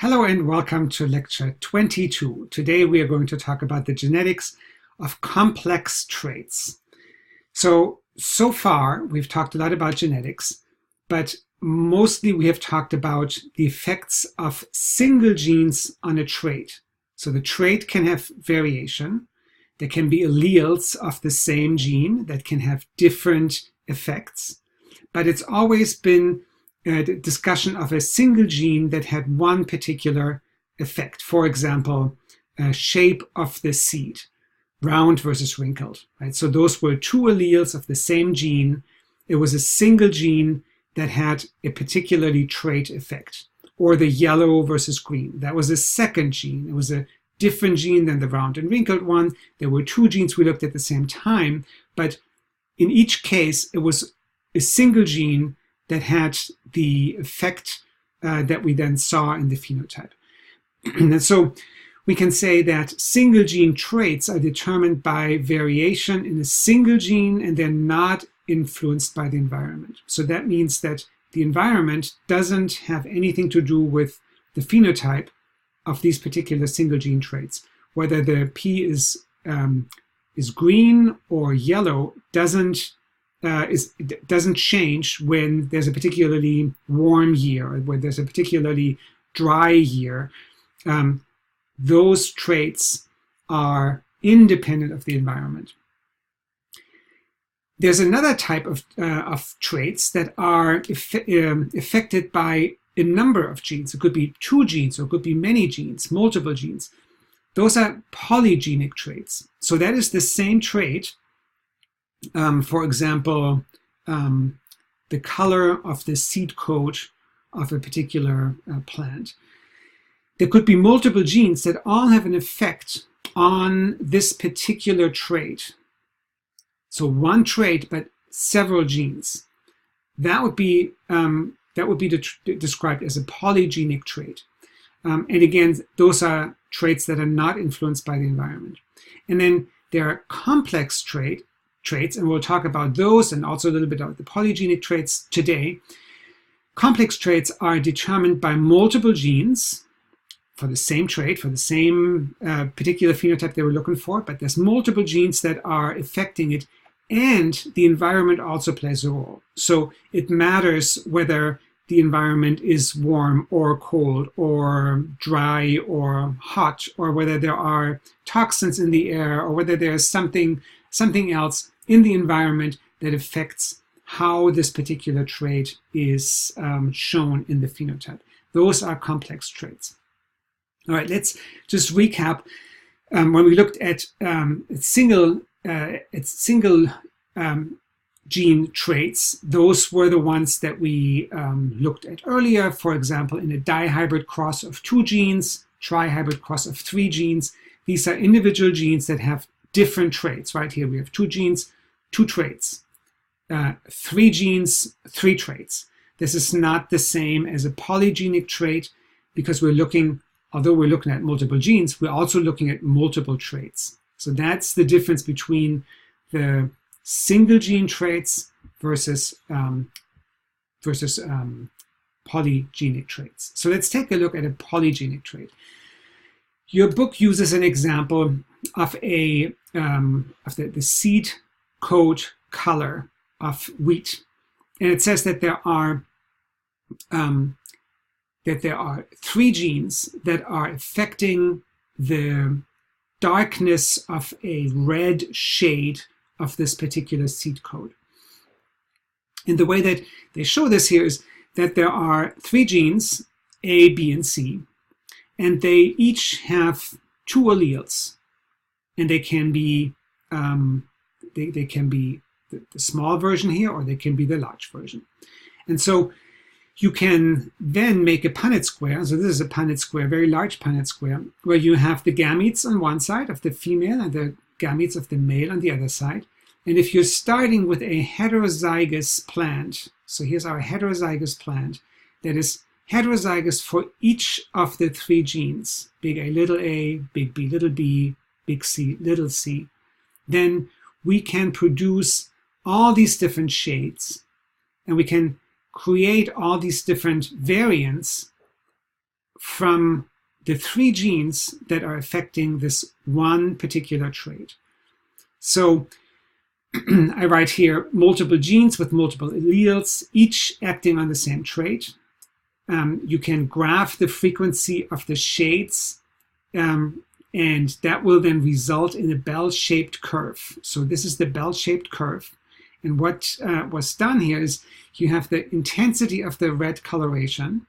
Hello and welcome to lecture 22. Today we are going to talk about the genetics of complex traits. So far we've talked a lot about genetics, but mostly we have talked about the effects of single genes on a trait. So the trait can have variation. There can be alleles of the same gene that can have different effects, but it's always been discussion of a single gene that had one particular effect. For example, shape of the seed, round versus wrinkled. Right? So those were two alleles of the same gene. It was a single gene that had a particularly trait effect. Or the yellow versus green. That was a second gene. It was a different gene than the round and wrinkled one. There were two genes we looked at the same time, but in each case, it was a single gene that had the effect that we then saw in the phenotype. And so we can say that single gene traits are determined by variation in a single gene and they're not influenced by the environment. So that means that the environment doesn't have anything to do with the phenotype of these particular single gene traits. Whether the P is green or yellow doesn't change when there's a particularly warm year or when there's a particularly dry year. Those traits are independent of the environment. There's another type of traits that are affected by a number of genes. It could be two genes or it could be many genes, multiple genes. Those are polygenic traits. So that is the same trait. For example, the color of the seed coat of a particular plant. There could be multiple genes that all have an effect on this particular trait. So one trait, but several genes. That would be described as a polygenic trait. And again, those are traits that are not influenced by the environment. And then there are complex traits, and we'll talk about those and also a little bit about the polygenic traits today. Complex traits are determined by multiple genes for the same trait, for the same particular phenotype they were looking for, but there's multiple genes that are affecting it, and the environment also plays a role. So it matters whether the environment is warm or cold or dry or hot, or whether there are toxins in the air, or whether there's something else in the environment that affects how this particular trait is shown in the phenotype. Those are complex traits. All right, let's just recap. When we looked at single gene traits, those were the ones that we looked at earlier. For example, in a dihybrid cross of two genes, trihybrid cross of three genes. These are individual genes that have different traits. Right here we have two genes, two traits. Three genes, three traits. This is not the same as a polygenic trait because although we're looking at multiple genes, we're also looking at multiple traits. So that's the difference between the single gene traits versus polygenic traits. So let's take a look at a polygenic trait. Your book uses an example of the seed coat color of wheat, and it says that there are three genes that are affecting the darkness of a red shade of this particular seed coat. And the way that they show this here is that there are three genes, A, B, and C, and they each have two alleles, and they can be the small version here, or they can be the large version. And so you can then make a Punnett square. So this is a Punnett square, very large Punnett square, where you have the gametes on one side of the female and the gametes of the male on the other side. And if you're starting with a heterozygous plant, so here's our heterozygous plant that is heterozygous for each of the three genes, big A, little a, big B, little b, big C, little c, then we can produce all these different shades, and we can create all these different variants from the 3 genes that are affecting this one particular trait. So I write here multiple genes with multiple alleles, each acting on the same trait. You can graph the frequency of the shades, and that will then result in a bell-shaped curve. So this is the bell-shaped curve. And what was done here is you have the intensity of the red coloration.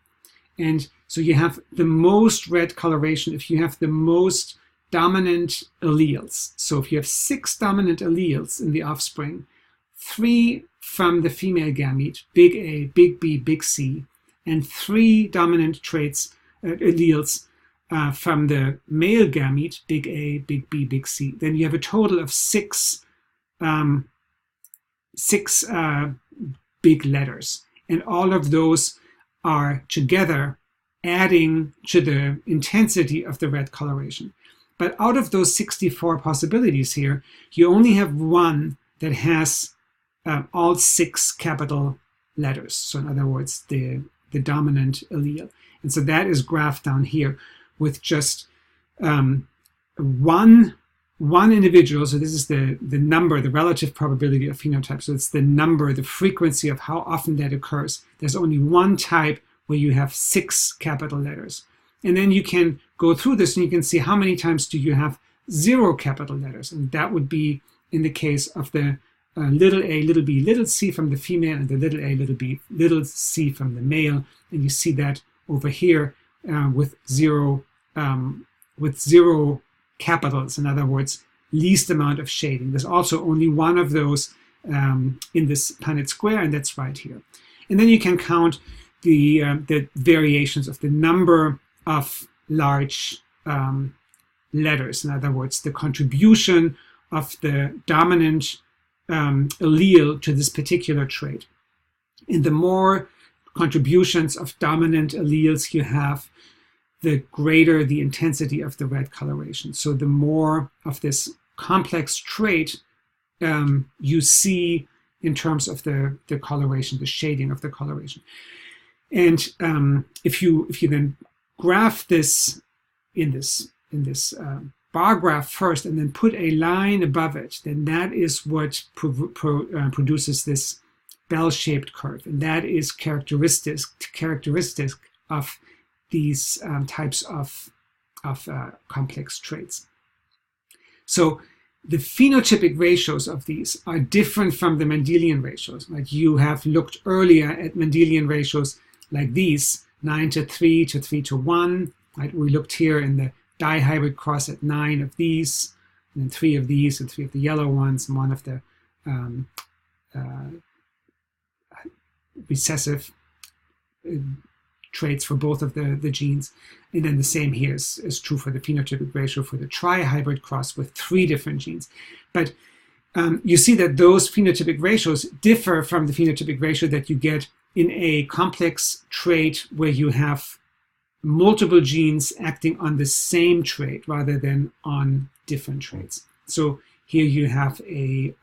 And so you have the most red coloration if you have the most dominant alleles. So if you have 6 dominant alleles in the offspring, 3 from the female gamete, big A, big B, big C, and 3 dominant traits, alleles from the male gamete, big A, big B, big C, then you have a total of 6 big letters. And all of those are together adding to the intensity of the red coloration. But out of those 64 possibilities here, you only have one that has all 6 capital letters. So in other words, the dominant allele. And so that is graphed down here with just one individual. So this is the number, the relative probability of phenotype. So it's the number, the frequency of how often that occurs. There's only one type where you have 6 capital letters. And then you can go through this and you can see how many times do you have 0 capital letters. And that would be in the case of the little a, little b, little c from the female, and the little a, little b, little c from the male. And you see that over here with zero capitals. In other words, least amount of shading. There's also only one of those in this Punnett square, and that's right here. And then you can count the variations of the number of large letters. In other words, the contribution of the dominant allele to this particular trait. And the more contributions of dominant alleles you have, the greater the intensity of the red coloration. So the more of this complex trait you see in terms of the coloration, the shading of the coloration. And if you then graph this in this bar graph first, and then put a line above it, then that is what produces this bell-shaped curve, and that is characteristic of these types of complex traits. So the phenotypic ratios of these are different from the Mendelian ratios. Like you have looked earlier at Mendelian ratios like these, 9:3 to 3:1. Right? We looked here in the dihybrid cross at 9 of these, and then 3 of these, and 3 of the yellow ones, and 1 of the recessive traits for both of the genes. And then the same here is true for the phenotypic ratio for the trihybrid cross with 3 different genes. But you see that those phenotypic ratios differ from the phenotypic ratio that you get in a complex trait where you have multiple genes acting on the same trait rather than on different traits. So here you have a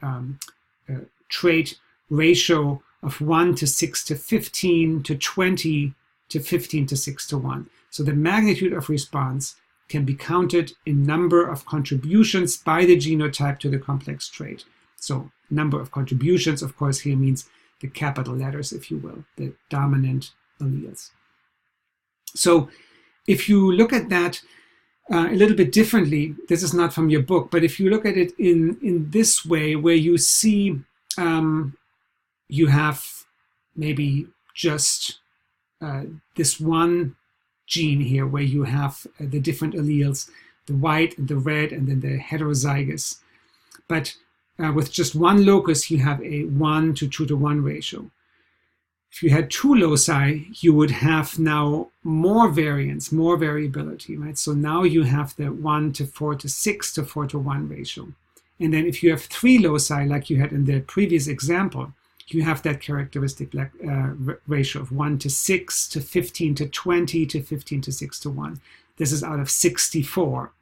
trait ratio of 1 to 6 to 15 to 20 to 15 to 6 to 1. So the magnitude of response can be counted in number of contributions by the genotype to the complex trait. So number of contributions, of course, here means the capital letters, if you will, the dominant alleles. So if you look at that a little bit differently, this is not from your book, but if you look at it in this way, where you see you have maybe just this one gene here where you have the different alleles, the white and the red, and then the heterozygous. But with just one locus, you have a 1 to 2 to 1 ratio. If you had 2 loci, you would have now more variance, more variability, right? So now you have the 1 to 4 to 6 to 4 to 1 ratio. And then if you have 3 loci, like you had in the previous example, you have that characteristic ratio of 1 to 6 to 15 to 20 to 15 to 6 to 1. This is out of 64.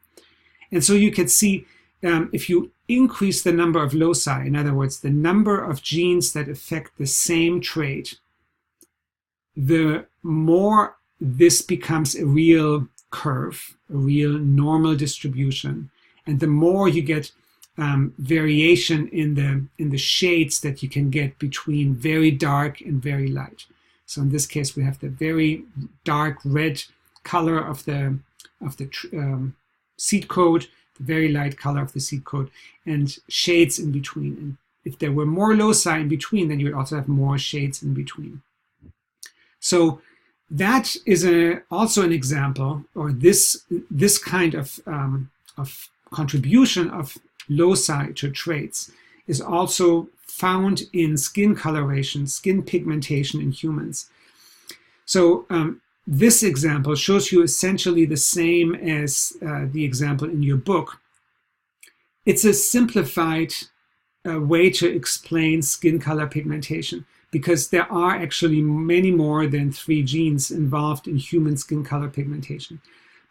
And so you can see if you increase the number of loci, in other words, the number of genes that affect the same trait, the more this becomes a real curve, a real normal distribution. And the more you get variation in the shades that you can get between very dark and very light. So in this case, we have the very dark red color of the seed coat, the very light color of the seed coat, and shades in between. And if there were more loci in between, then you would also have more shades in between. So that is also an example, or this kind of contribution of loci to traits is also found in skin coloration, skin pigmentation in humans. So this example shows you essentially the same as the example in your book. It's a simplified way to explain skin color pigmentation, because there are actually many more than 3 genes involved in human skin color pigmentation.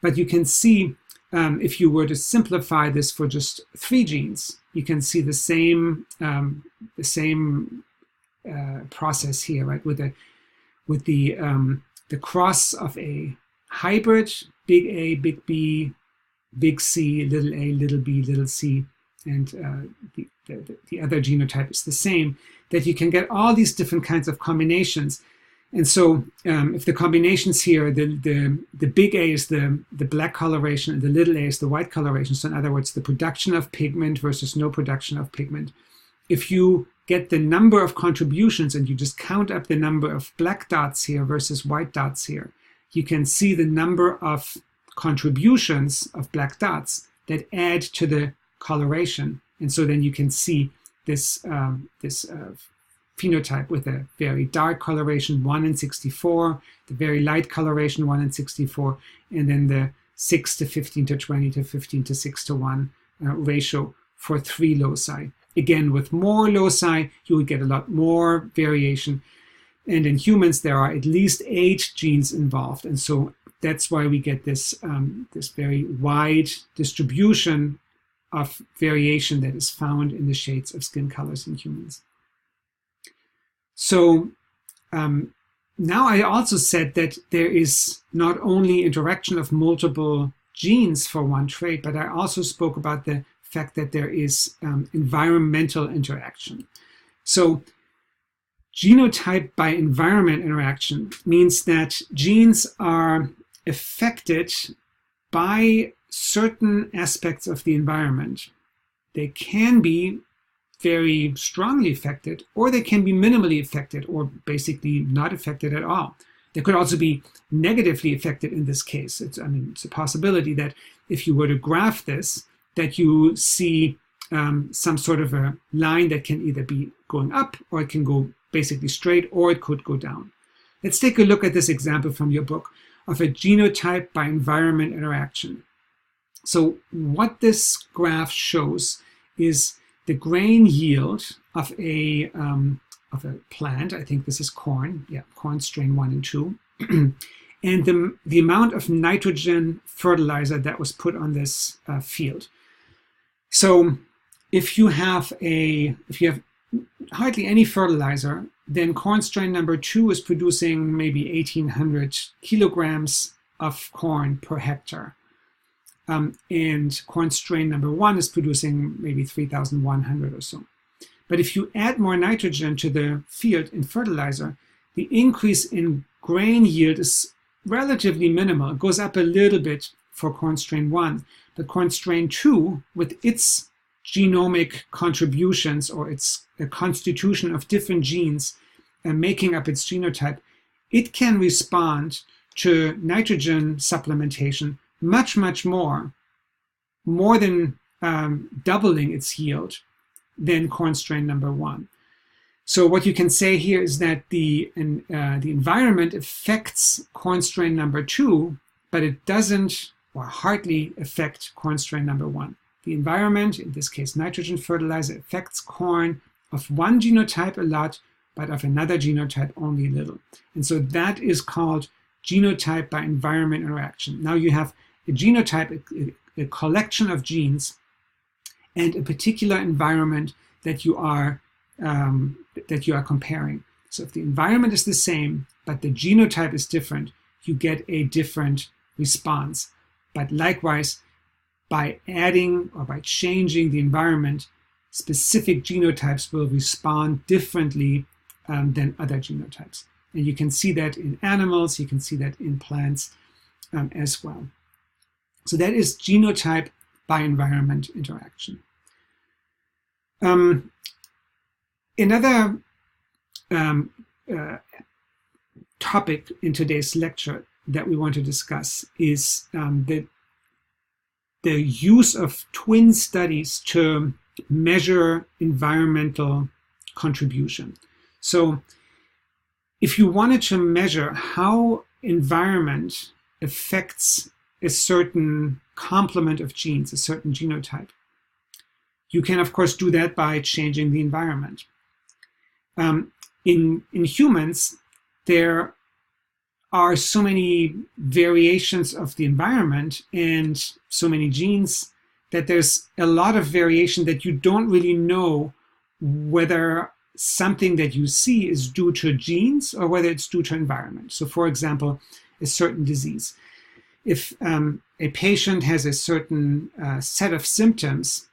But you can see, if you were to simplify this for just 3 genes, you can see the same process here, right? With the cross of a hybrid, big A, big B, big C, little a, little b, little c, and the other genotype is the same, that you can get all these different kinds of combinations. And so if the combinations here, the big A is the black coloration and the little a is the white coloration, so in other words, the production of pigment versus no production of pigment. If you get the number of contributions and you just count up the number of black dots here versus white dots here, you can see the number of contributions of black dots that add to the coloration. And so then you can see this phenotype with a very dark coloration, 1 in 64, the very light coloration, 1 in 64, and then the 6 to 15 to 20 to 15 to 6 to 1 ratio for 3 loci. Again, with more loci, you would get a lot more variation. And in humans, there are at least 8 genes involved. And so that's why we get this, this very wide distribution of variation that is found in the shades of skin colors in humans. So now I also said that there is not only interaction of multiple genes for one trait, but I also spoke about the fact that there is environmental interaction. So genotype by environment interaction means that genes are affected by certain aspects of the environment. They can be very strongly affected, or they can be minimally affected, or basically not affected at all. They could also be negatively affected in this case. It's a possibility that if you were to graph this, that you see some sort of a line that can either be going up, or it can go basically straight, or it could go down. Let's take a look at this example from your book of a genotype by environment interaction. So what this graph shows is the grain yield of a plant. I think this is corn. Yeah, corn strain 1 and 2. And the amount of nitrogen fertilizer that was put on this field. So if you have hardly any fertilizer, then corn strain number 2 is producing maybe 1,800 kilograms of corn per hectare. And corn strain number 1 is producing maybe 3,100 or so. But if you add more nitrogen to the field in fertilizer, the increase in grain yield is relatively minimal. It goes up a little bit for corn strain 1, but corn strain 2, with its genomic contributions, or its constitution of different genes making up its genotype, it can respond to nitrogen supplementation much, much more than doubling its yield than corn strain number 1. So what you can say here is that the environment affects corn strain number 2, but it doesn't or hardly affect corn strain number 1. The environment, in this case nitrogen fertilizer, affects corn of one genotype a lot, but of another genotype only a little. And so that is called genotype by environment interaction. Now you have a genotype, a collection of genes, and a particular environment that you are comparing. So if the environment is the same, but the genotype is different, you get a different response. But likewise, by adding or by changing the environment, specific genotypes will respond differently than other genotypes. And you can see that in animals, you can see that in plants as well. So that is genotype by environment interaction. Another topic in today's lecture that we want to discuss is the use of twin studies to measure environmental contribution. So if you wanted to measure how environment affects a certain complement of genes, a certain genotype, you can, of course, do that by changing the environment. In humans, there are so many variations of the environment and so many genes that there's a lot of variation that you don't really know whether something that you see is due to genes or whether it's due to environment. So for example, a certain disease. If a patient has a certain set of symptoms,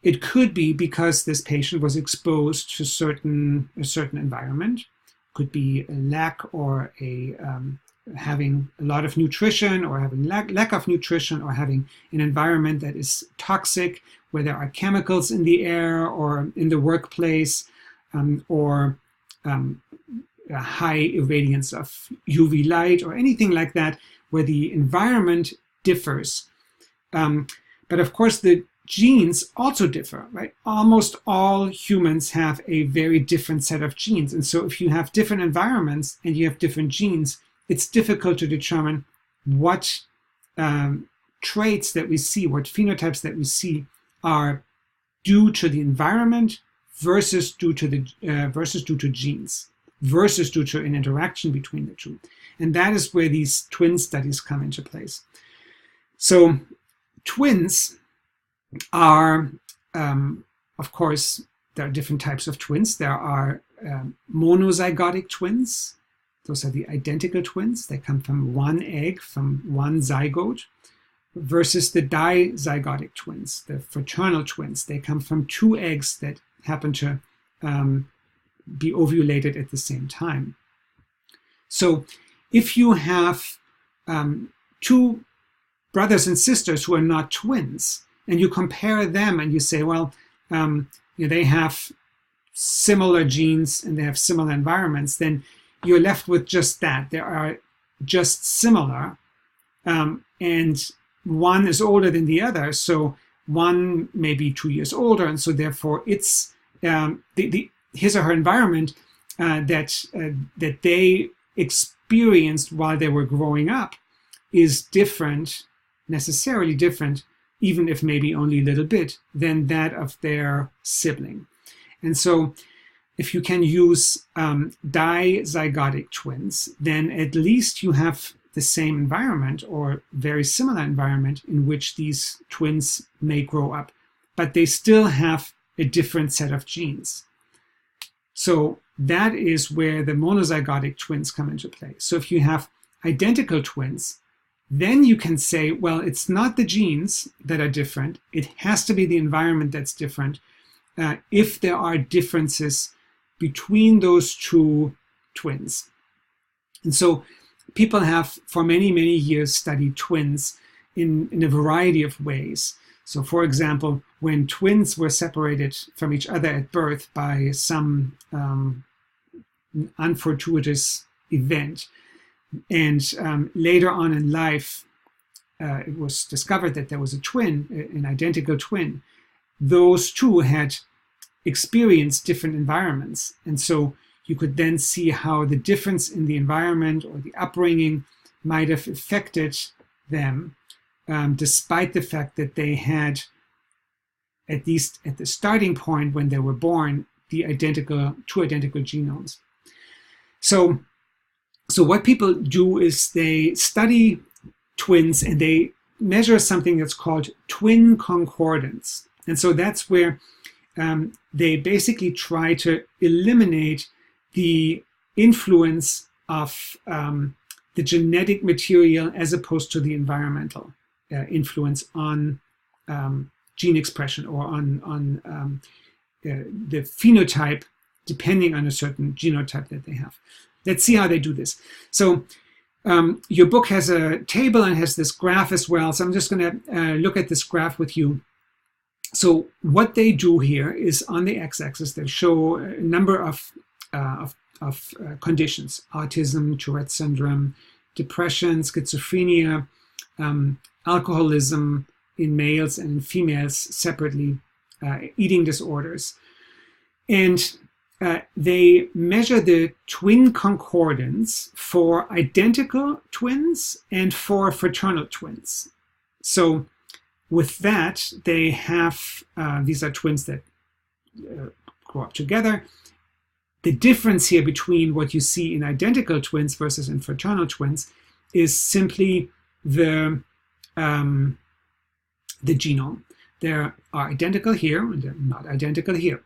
it could be because this patient was exposed to a certain environment. Could be a lack or having a lot of nutrition, or having lack of nutrition, or having an environment that is toxic, where there are chemicals in the air or in the workplace, or a high irradiance of UV light or anything like that, where the environment differs. But of course, the genes also differ, right? Almost all humans have a very different set of genes. And so if you have different environments and you have different genes, it's difficult to determine what traits that we see, what phenotypes that we see are due to the environment versus due to genes, versus due to an interaction between the two. And that is where these twin studies come into place. So twins are, of course, there are different types of twins. There are monozygotic twins. Those are the identical twins. They come from one egg, from one zygote, versus the dizygotic twins, the fraternal twins. They come from two eggs that happen to be ovulated at the same time. So if you have two brothers and sisters who are not twins, and you compare them and you say, well, they have similar genes and they have similar environments, then you're left with just that. They are just similar, and one is older than the other. So one may be 2 years older, and so therefore it's his or her environment that they experienced while they were growing up is different, necessarily different, even if maybe only a little bit, than that of their sibling. And so if you can use dizygotic twins, then at least you have the same environment or very similar environment in which these twins may grow up, but they still have a different set of genes. So that is where the monozygotic twins come into play. So if you have identical twins, then you can say, well, it's not the genes that are different. It has to be the environment that's different. If there are differences between those two twins. And so people have for many, many years studied twins in a variety of ways. So for example, when twins were separated from each other at birth by some unfortuitous event, and later on in life, it was discovered that there was a twin, an identical twin. Those two had experienced different environments. And so you could then see how the difference in the environment or the upbringing might have affected them, despite the fact that they had, at least at the starting point when they were born, the two identical genomes. So what people do is they study twins and they measure something that's called twin concordance. And so that's where they basically try to eliminate the influence of the genetic material as opposed to the environmental influence on gene expression or on the phenotype depending on a certain genotype that they have. Let's see how they do this. So your book has a table and has this graph as well. So I'm just going to look at this graph with you. So what they do here is on the x-axis, they show a number of conditions: autism, Tourette syndrome, depression, schizophrenia, alcoholism in males and in females separately, eating disorders. And they measure the twin concordance for identical twins and for fraternal twins. So with that, they have, these are twins that grow up together. The difference here between what you see in identical twins versus in fraternal twins is simply the genome. They are identical here and they're not identical here.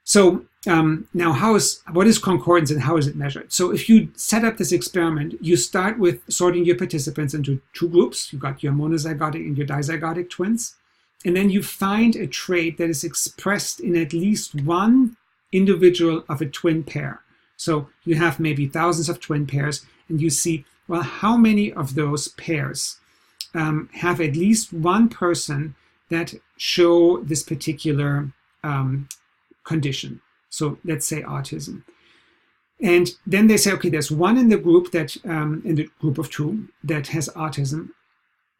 So now what is concordance and how is it measured? So if you set up this experiment, you start with sorting your participants into two groups. You've got your monozygotic and your dizygotic twins. And then you find a trait that is expressed in at least one individual of a twin pair. So you have maybe thousands of twin pairs and you see, well, how many of those pairs have at least one person that show this particular condition. So let's say autism. And then they say, okay, there's one in the group that, in the group of two that has autism.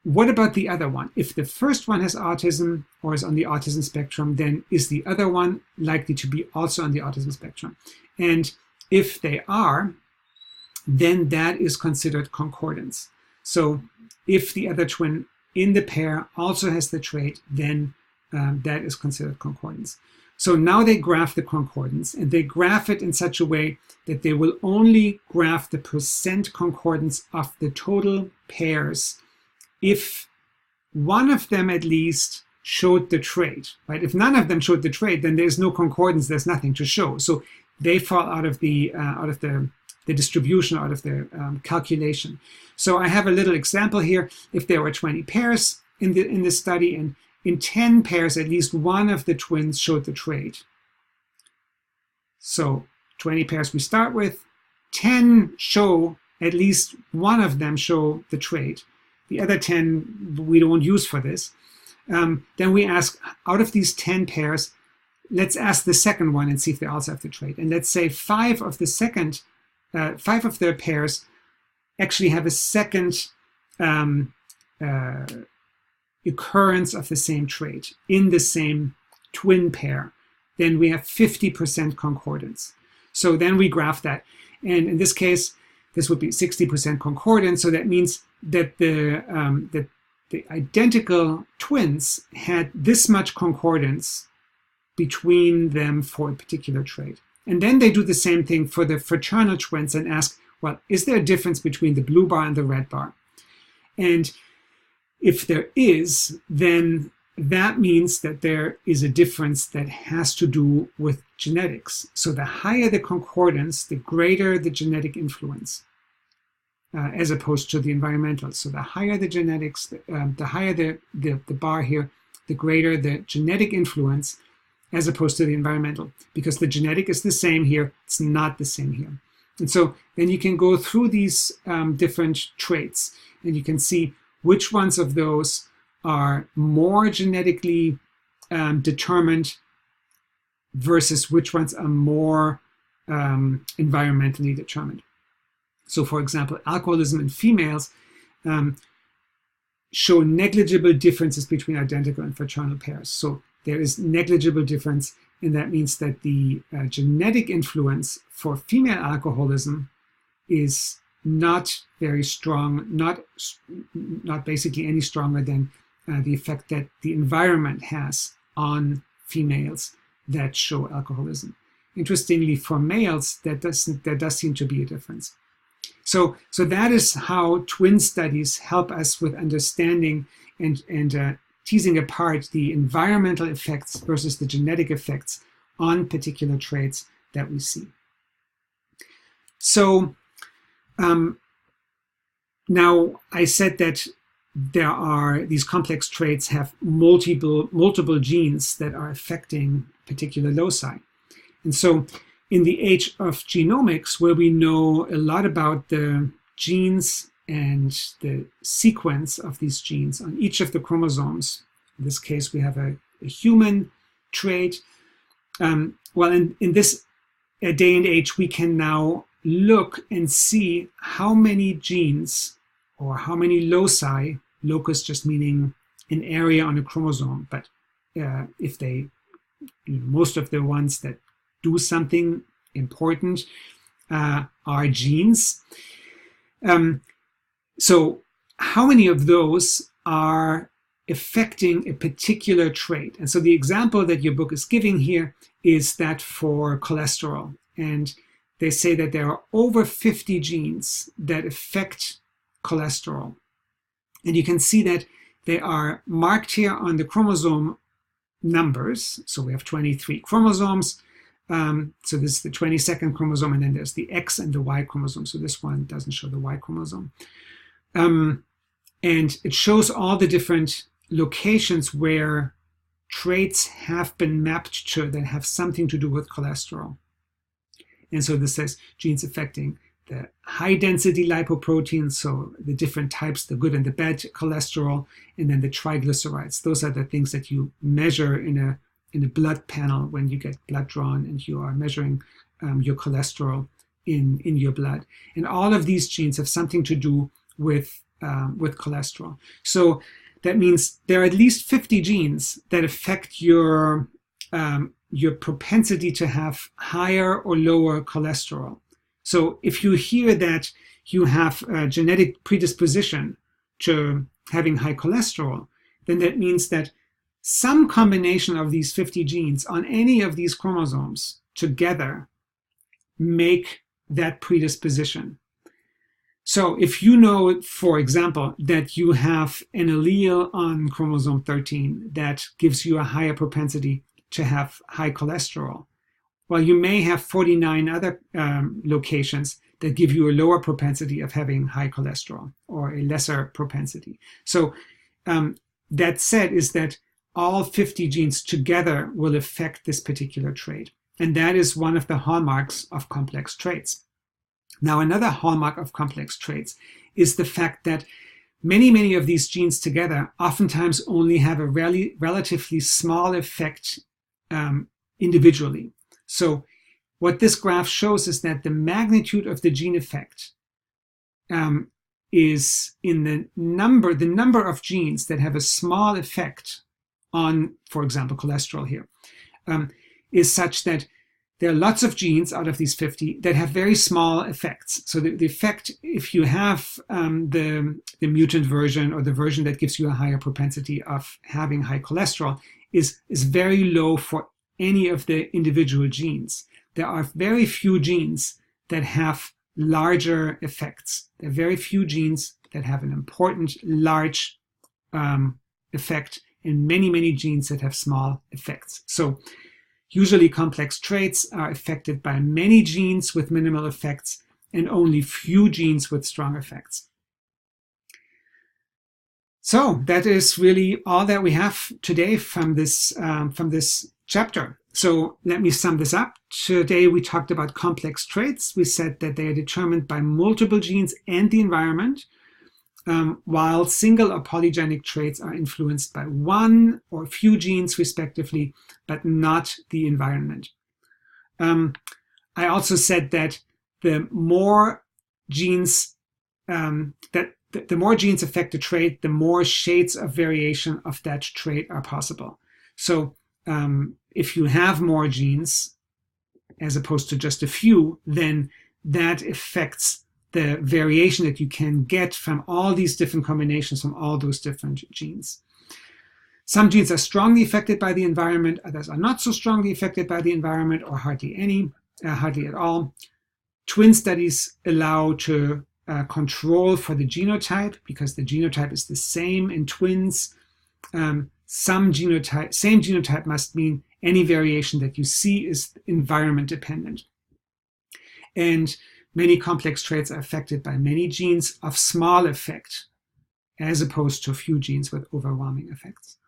What about the other one? If the first one has autism or is on the autism spectrum, then is the other one likely to be also on the autism spectrum? And if they are, then that is considered concordance. So if the other twin in the pair also has the trait, then that is considered concordance. So now they graph the concordance, and they graph it in such a way that they will only graph the percent concordance of the total pairs if one of them at least showed the trait, right? If none of them showed the trait, then there's no concordance, there's nothing to show. So they fall out of the distribution, out of the calculation. So I have a little example here. If there were 20 pairs in the study, and in 10 pairs, at least one of the twins showed the trait. So 20 pairs we start with, 10 show, at least one of them show the trait. The other 10 we don't use for this. Then we ask, out of these 10 pairs, let's ask the second one and see if they also have the trait. And let's say 5 of their pairs actually have a second occurrence of the same trait in the same twin pair. Then we have 50% concordance. So then we graph that. And in this case, this would be 60% concordance. So that means that the identical twins had this much concordance between them for a particular trait. And then they do the same thing for the fraternal twins and ask, well, is there a difference between the blue bar and the red bar? And if there is, then that means that there is a difference that has to do with genetics. So the higher the concordance, the greater the genetic influence, as opposed to the environmental. So the higher the genetics, the higher the bar here, the greater the genetic influence, as opposed to the environmental. Because the genetic is the same here, it's not the same here. And so then you can go through these different traits, and you can see which ones of those are more genetically determined versus which ones are more environmentally determined. So for example, alcoholism in females show negligible differences between identical and fraternal pairs. So there is negligible difference, and that means that the genetic influence for female alcoholism is not very strong, not basically any stronger than the effect that the environment has on females that show alcoholism. Interestingly, for males, there does seem to be a difference. So that is how twin studies help us with understanding and teasing apart the environmental effects versus the genetic effects on particular traits that we see. So Now, I said that these complex traits have multiple genes that are affecting particular loci. And so in the age of genomics, where we know a lot about the genes and the sequence of these genes on each of the chromosomes, in this case, we have a human trait. Well, in this day and age, we can now look and see how many genes or how many loci, locus just meaning an area on a chromosome, but if most of the ones that do something important are genes. So how many of those are affecting a particular trait? And so the example that your book is giving here is that for cholesterol. And they say that there are over 50 genes that affect cholesterol. And you can see that they are marked here on the chromosome numbers. So we have 23 chromosomes. So this is the 22nd chromosome, and then there's the X and the Y chromosome. So this one doesn't show the Y chromosome. And it shows all the different locations where traits have been mapped to that have something to do with cholesterol. And so this says genes affecting the high density lipoproteins, so the different types, the good and the bad cholesterol, and then the triglycerides. Those are the things that you measure in a blood panel when you get blood drawn and you are measuring your cholesterol in your blood. And all of these genes have something to do with cholesterol. So that means there are at least 50 genes that affect your propensity to have higher or lower cholesterol. So if you hear that you have a genetic predisposition to having high cholesterol, then that means that some combination of these 50 genes on any of these chromosomes together make that predisposition. So if you know, for example, that you have an allele on chromosome 13 that gives you a higher propensity to have high cholesterol, well, you may have 49 other locations that give you a lower propensity of having high cholesterol or a lesser propensity. So that said is that all 50 genes together will affect this particular trait. And that is one of the hallmarks of complex traits. Now, another hallmark of complex traits is the fact that many of these genes together oftentimes only have a relatively small effect individually. So what this graph shows is that the magnitude of the gene effect is in the number of genes that have a small effect on, for example, cholesterol here, is such that there are lots of genes out of these 50 that have very small effects. So the effect, if you have the mutant version or the version that gives you a higher propensity of having high cholesterol, is very low for any of the individual genes. There are very few genes that have larger effects. There are very few genes that have an important large effect, and many genes that have small effects. So usually complex traits are affected by many genes with minimal effects and only few genes with strong effects. So that is really all that we have today from this chapter. So let me sum this up. Today we talked about complex traits. We said that they are determined by multiple genes and the environment, while single or polygenic traits are influenced by one or few genes respectively, but not the environment. I also said that the more genes the more genes affect a trait, the more shades of variation of that trait are possible. So if you have more genes, as opposed to just a few, then that affects the variation that you can get from all these different combinations from all those different genes. Some genes are strongly affected by the environment, others are not so strongly affected by the environment, or hardly at all. Twin studies allow to control for the genotype, because the genotype is the same in twins. Same genotype must mean any variation that you see is environment dependent. And Many complex traits are affected by many genes of small effect, as opposed to a few genes with overwhelming effects.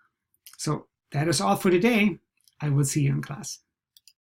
So that is all for today. I will see you in class.